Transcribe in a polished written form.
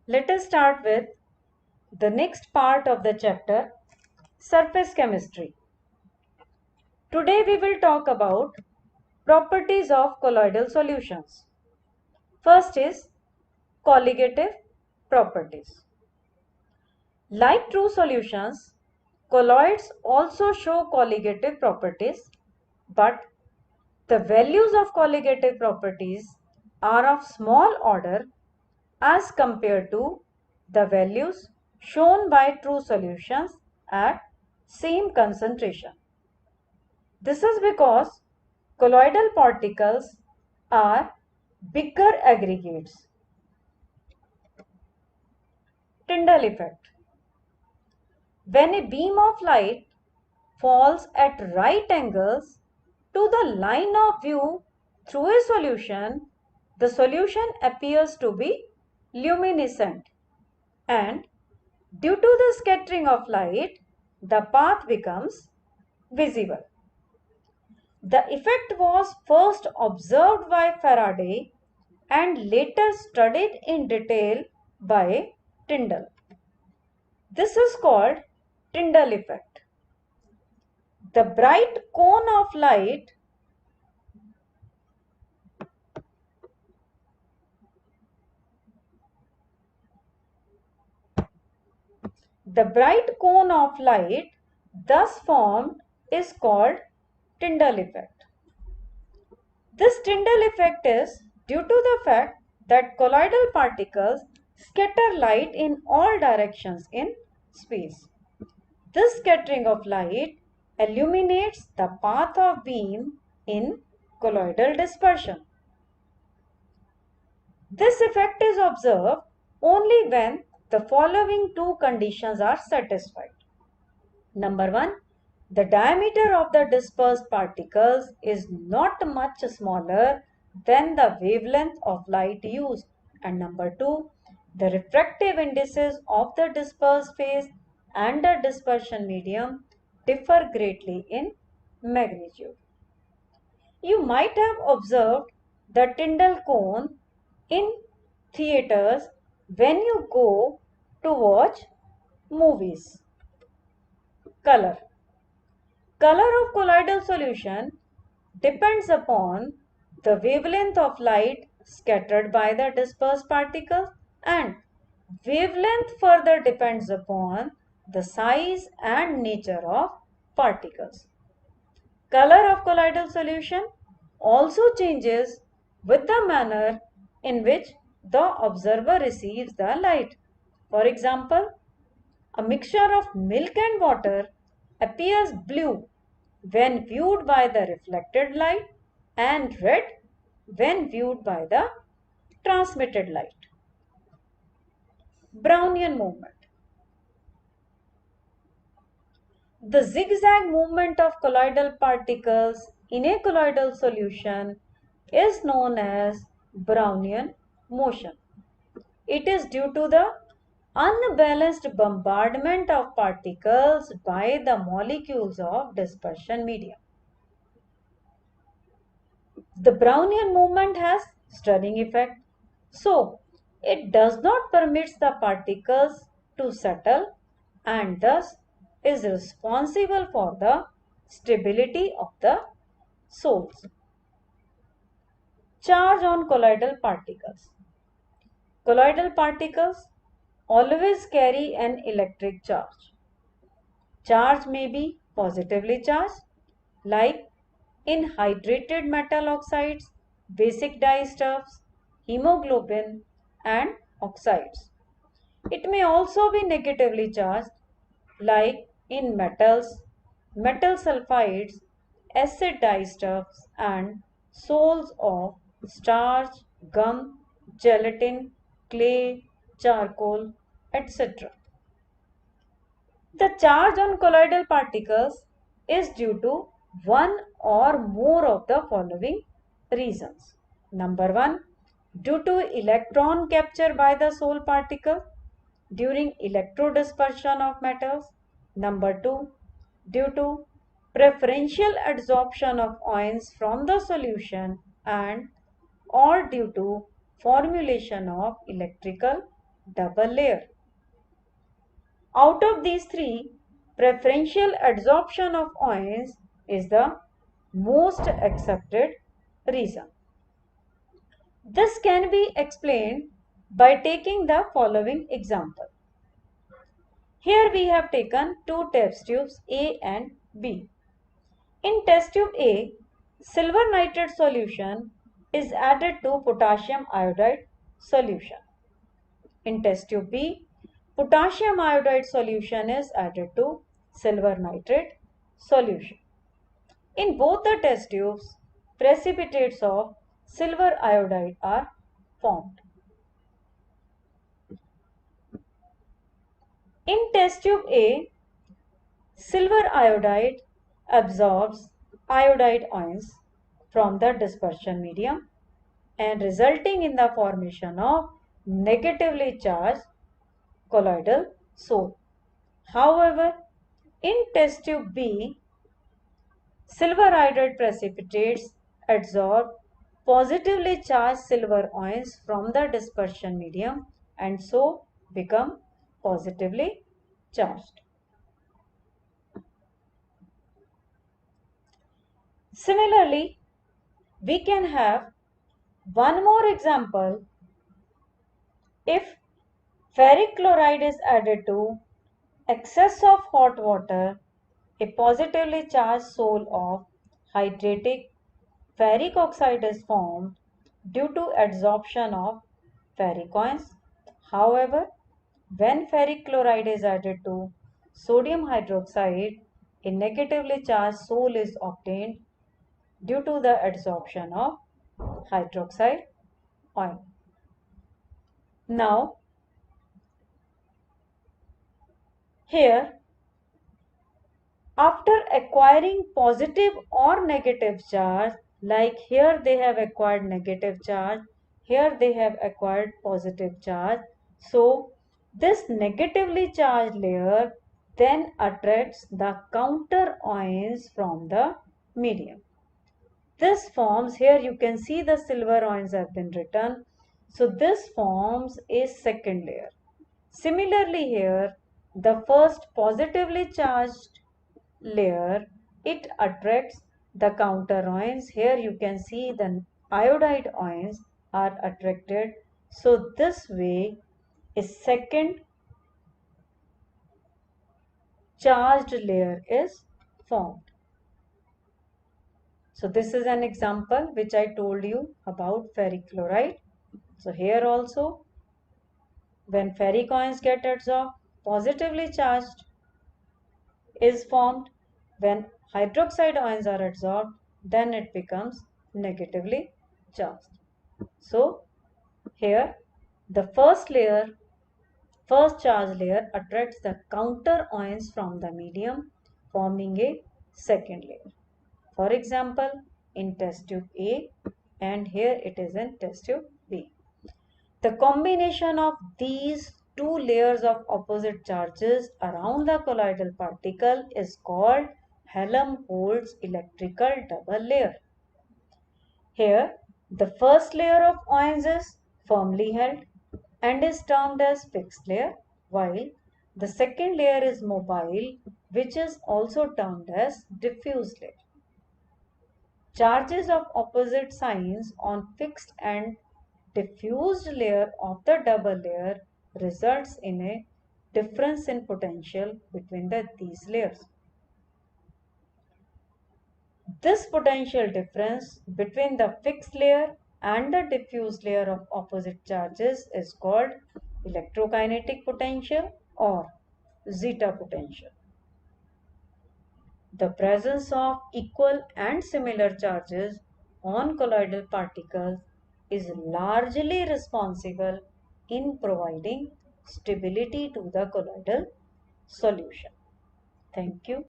Let us start with the next part of the chapter, surface chemistry. Today we will talk about properties of colloidal solutions. First is colligative properties. Like true solutions, colloids also show colligative properties, but the values of colligative properties are of small order as compared to the values shown by true solutions at same concentration. This is because colloidal particles are bigger aggregates. Tyndall effect. When a beam of light falls at right angles to the line of view through a solution, the solution appears to be luminescent, and due to the scattering of light, the path becomes visible. The effect was first observed by Faraday and later studied in detail by Tyndall. This is called Tyndall effect. The bright cone of light thus formed is called Tyndall effect. This Tyndall effect is due to the fact that colloidal particles scatter light in all directions in space. This scattering of light illuminates the path of beam in colloidal dispersion. This effect is observed only when the following two conditions are satisfied. Number 1, the diameter of the dispersed particles is not much smaller than the wavelength of light used. And number 2, the refractive indices of the dispersed phase and the dispersion medium differ greatly in magnitude. You might have observed the Tyndall cone in theaters when you go to watch movies. Color. Color of colloidal solution depends upon the wavelength of light scattered by the dispersed particles, and wavelength further depends upon the size and nature of particles. Color of colloidal solution also changes with the manner in which the observer receives the light. For example, a mixture of milk and water appears blue when viewed by the reflected light and red when viewed by the transmitted light. Brownian movement. The zigzag movement of colloidal particles in a colloidal solution is known as Brownian motion. It is due to the unbalanced bombardment of particles by the molecules of dispersion medium. The Brownian movement has stirring effect, so it does not permit the particles to settle and thus is responsible for the stability of the soles. Charge on colloidal particles. Colloidal particles always carry an electric charge. Charge may be positively charged, like in hydrated metal oxides, basic dyestuffs, hemoglobin, and oxides. It may also be negatively charged, like in metals, metal sulfides, acid dyestuffs, and soles of starch, gum, gelatin, clay, charcoal, etc. The charge on colloidal particles is due to one or more of the following reasons. Number 1, due to electron capture by the sole particle during electrodispersion of metals. Number 2, due to preferential adsorption of ions from the solution and or due to formulation of electrical double layer. Out of these three, preferential adsorption of ions is the most accepted reason. This can be explained by taking the following example. Here we have taken two test tubes A and B. In test tube A, silver nitrate solution is added to potassium iodide solution. In test tube B, potassium iodide solution is added to silver nitrate solution. In both the test tubes, precipitates of silver iodide are formed. In test tube A, silver iodide absorbs iodide ions from the dispersion medium and resulting in the formation of negatively charged colloidal soul. However, in test tube B, silver iodide precipitates adsorb positively charged silver ions from the dispersion medium and so become positively charged. Similarly, we can have one more example. If ferric chloride is added to excess of hot water, a positively charged soul of hydratic ferric oxide is formed due to adsorption of ferric ions. However, when ferric chloride is added to sodium hydroxide, a negatively charged soul is obtained due to the adsorption of hydroxide ion. Now, here, after acquiring positive or negative charge, like here they have acquired negative charge, here they have acquired positive charge. So, this negatively charged layer then attracts the counter ions from the medium. This forms, here you can see the silver ions have been written. So, this forms a second layer. Similarly here, the first positively charged layer, it attracts the counter ions. Here you can see the iodide ions are attracted. So this way a second charged layer is formed. So this is an example which I told you about ferric chloride. So here also, when ferric ions get adsorbed, positively charged is formed. When hydroxide ions are adsorbed, then it becomes negatively charged. So here the first charge layer attracts the counter ions from the medium, forming a second layer. For example, in test tube A, and here it is in test tube B. The combination of these two layers of opposite charges around the colloidal particle is called Helmholtz electrical double layer. Here, the first layer of ions is firmly held and is termed as fixed layer, while the second layer is mobile, which is also termed as diffuse layer. Charges of opposite signs on fixed and diffused layer of the double layer results in a difference in potential between these layers. This potential difference between the fixed layer and the diffuse layer of opposite charges is called electrokinetic potential or zeta potential. The presence of equal and similar charges on colloidal particles is largely responsible in providing stability to the colloidal solution. Thank you.